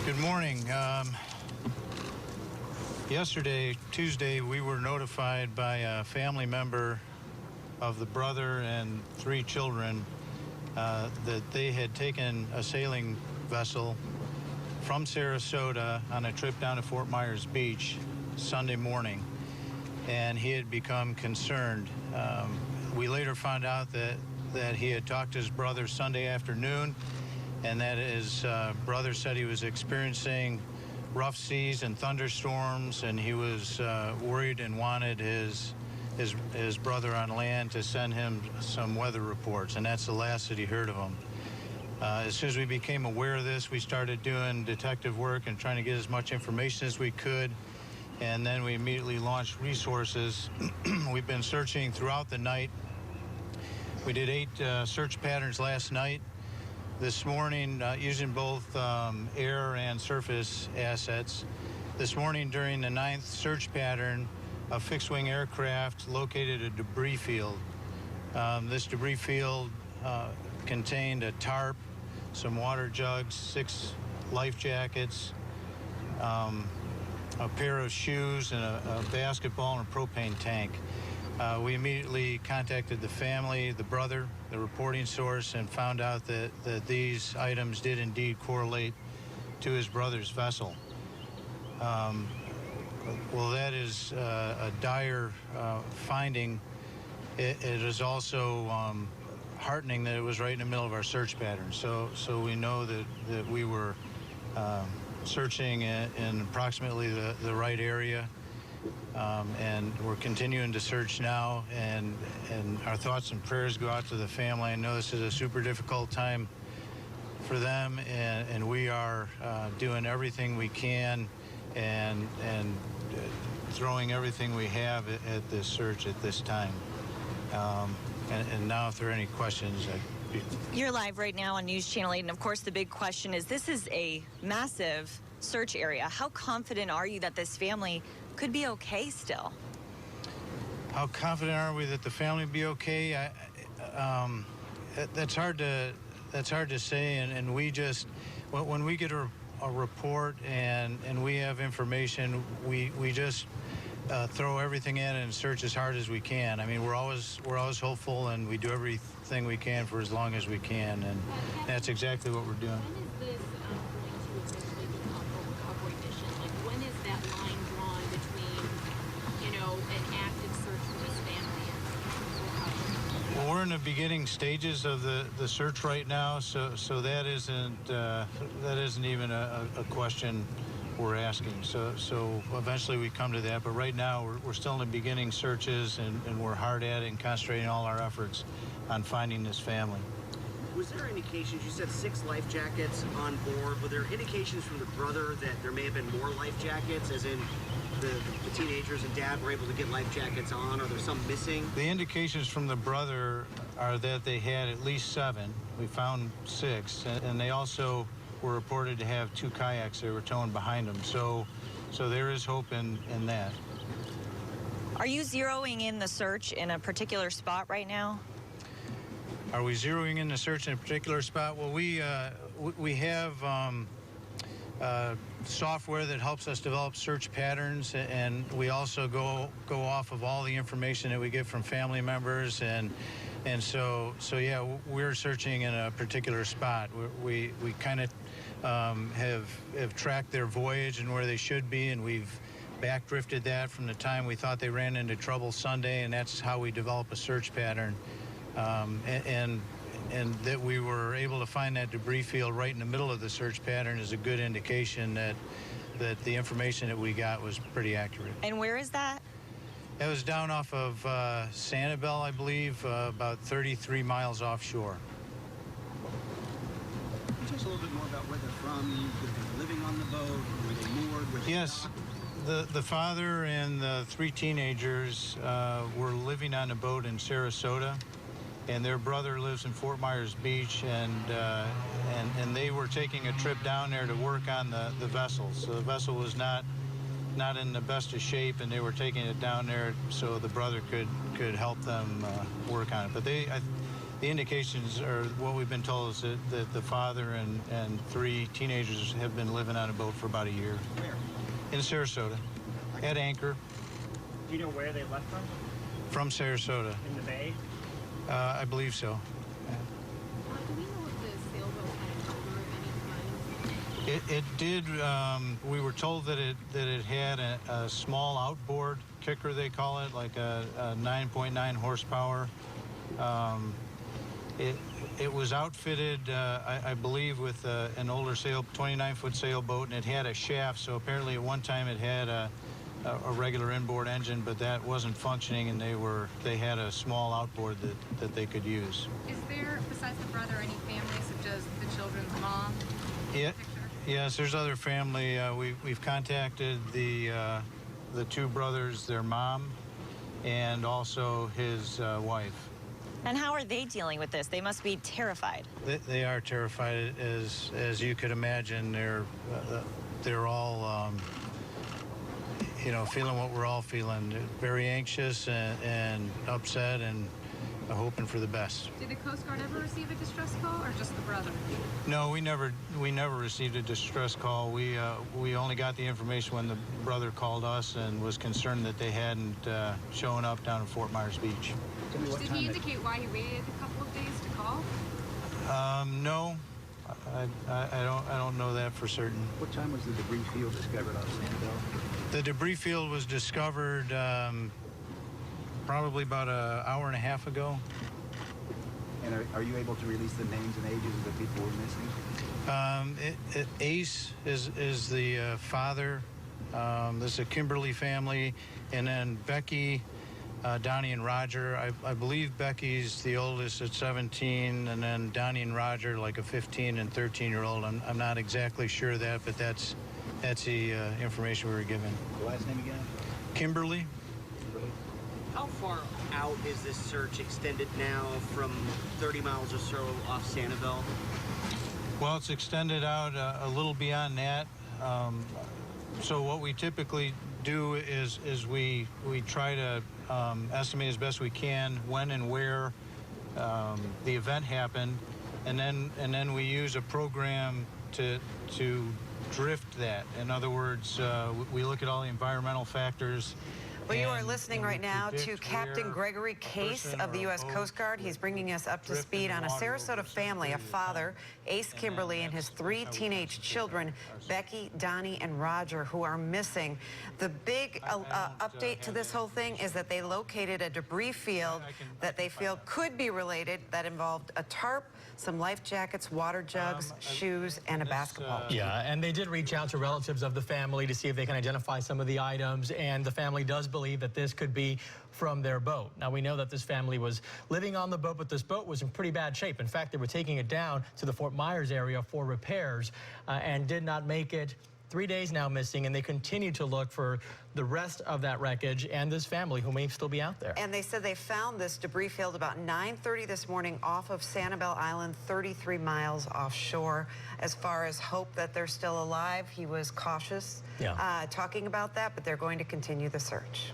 Good morning. Yesterday, Tuesday, we were notified by a family member of the brother and 3 children that they had taken a sailing vessel from Sarasota on a trip down to Fort Myers Beach Sunday morning, and he had become concerned. We later found out that he had talked to his brother Sunday afternoon, and that his brother said he was experiencing rough seas and thunderstorms, and he was worried and wanted his brother on land to send him some weather reports, and that's the last that he heard of him. As soon as we became aware of this, we started doing detective work and trying to get as much information as we could, and then we immediately launched resources. We've been searching throughout the night. We did 8 search patterns last night. This morning, using both air and surface assets. This morning, during the 9th search pattern, a fixed-wing aircraft located a debris field. This debris field contained a tarp, some water jugs, 6 life jackets, a pair of shoes, and a basketball and a propane tank. We immediately contacted the family, the brother, the reporting source, and found out that these items did indeed correlate to his brother's vessel. Well, that is a dire finding. It is also heartening that it was right in the middle of our search pattern. So we know that we were searching in approximately the right area. And we're continuing to search now, and our thoughts and prayers go out to the family. I know this is a super difficult time for them, and we are doing everything we can and throwing everything we have at this search at this time. And now, if there are any questions, You're live right now on News Channel 8, and of course the big question is, this is a massive search area. How confident are you that this family could be okay still? How confident are we that the family will be okay? That's hard to say, and we just, when we get a report and we have information, we just throw everything in and search as hard as we can. I mean, we're always hopeful, and we do everything we can for as long as we can, and that's exactly what we're doing. When is this going to eventually become a recovery mission? Like, when is that line drawn between, an active search for this family and recovery? Well, we're in the beginning stages of the search right now, so that isn't even a question we're asking. So eventually we come to that, but right now we're still in the beginning searches, and we're hard at it and concentrating all our efforts on finding this family. Was there indications, you said 6 life jackets on board, were there indications from the brother that there may have been more life jackets, as in the teenagers and dad were able to get life jackets on? Are there some missing? The indications from the brother are that they had at least 7. We found 6, and they also were reported to have 2 kayaks they were towing behind them. So there is hope in that. Are you zeroing in the search in a particular spot right now? Are we zeroing in the search in a particular spot? Well, we have software that helps us develop search patterns, and we also go off of all the information that we get from family members, and so yeah, we're searching in a particular spot. We kind of have tracked their voyage and where they should be, and we've backdrifted that from the time we thought they ran into trouble Sunday, and that's how we develop a search pattern. And that we were able to find that debris field right in the middle of the search pattern is a good indication that the information that we got was pretty accurate. And where is that? That was down off of Sanibel, I believe, about 33 miles offshore. Can you tell us a little bit more about where they're from? Were they living on the boat? Were they moored? Were they Yes. The father and the 3 teenagers were living on a boat in Sarasota, and their brother lives in Fort Myers Beach, and they were taking a trip down there to work on the vessel. So the vessel was not in the best of shape, and they were taking it down there so the brother could help them work on it. But The indications are what we've been told is that the father and 3 teenagers have been living on a boat for about a year. Where? In Sarasota, at anchor, Do you know where they left from? from Sarasota. In the bay? I believe so. Do we know if the sailboat had a cover of any kind? It did. We were told that it had a small outboard kicker, they call it, like a 9.9 horsepower. It was outfitted, I believe, with an older 29-foot sailboat, and it had a shaft. So apparently, at one time, it had a regular inboard engine, but that wasn't functioning, and they had a small outboard that they could use. Is there, besides the brother, any family, such as the children's mom? Yeah. Yes, there's other family. We've contacted the 2 brothers, their mom, and also his wife. And how are they dealing with this? They must be terrified. They are terrified, as you could imagine. They're all, feeling what we're all feeling. Very anxious and upset and hoping for the best. Did the Coast Guard ever receive a distress call, or just the brother? No, we never received a distress call. We only got the information when the brother called us and was concerned that they hadn't shown up down at Fort Myers Beach. Tell me what Did time he they- indicate why he waited a couple of days to call? No, I don't know that for certain. What time was the debris field discovered on Sanibel? The debris field was discovered probably about an hour and a half ago. And are you able to release the names and ages of the people we're missing? Ace is the father. This is a Kimberly family, and then Becky, Donnie, and Roger. I believe Becky's the oldest at 17, and then Donnie and Roger, like a 15 and 13-year-old. I'm not exactly sure of that, but that's the information we were given. The last name again? Kimberly. How far out is this search extended now from 30 miles or so off Sanibel? Well, it's extended out a little beyond that. So what we typically do is we try to estimate as best we can when and where the event happened, and then we use a program to drift that. In other words, we look at all the environmental factors. Well, you are and listening we right now to predict Captain where Gregory a Case person of the or a U.S. boat Coast Guard. He's bringing us up to drift speed in the on a water over Sarasota some family, a period of father, time. Ace Kimberly, and his 3 teenage children, Becky, Donnie, and Roger, who are missing. The big update to this whole thing is that they located a debris field that they feel could be related, that involved a tarp, some life jackets, water jugs, shoes, and a basketball. Yeah, and they did reach out to relatives of the family to see if they can identify some of the items, and the family does believe that this could be from their boat. Now, we know that this family was living on the boat, but this boat was in pretty bad shape. In fact, they were taking it down to the Fort Myers area for repairs and did not make it. 3 days now missing, and they continue to look for the rest of that wreckage and this family who may still be out there. And they said they found this debris field about 9:30 this morning off of Sanibel Island, 33 miles offshore. As far as hope that they're still alive, he was cautious talking about that, but they're going to continue the search.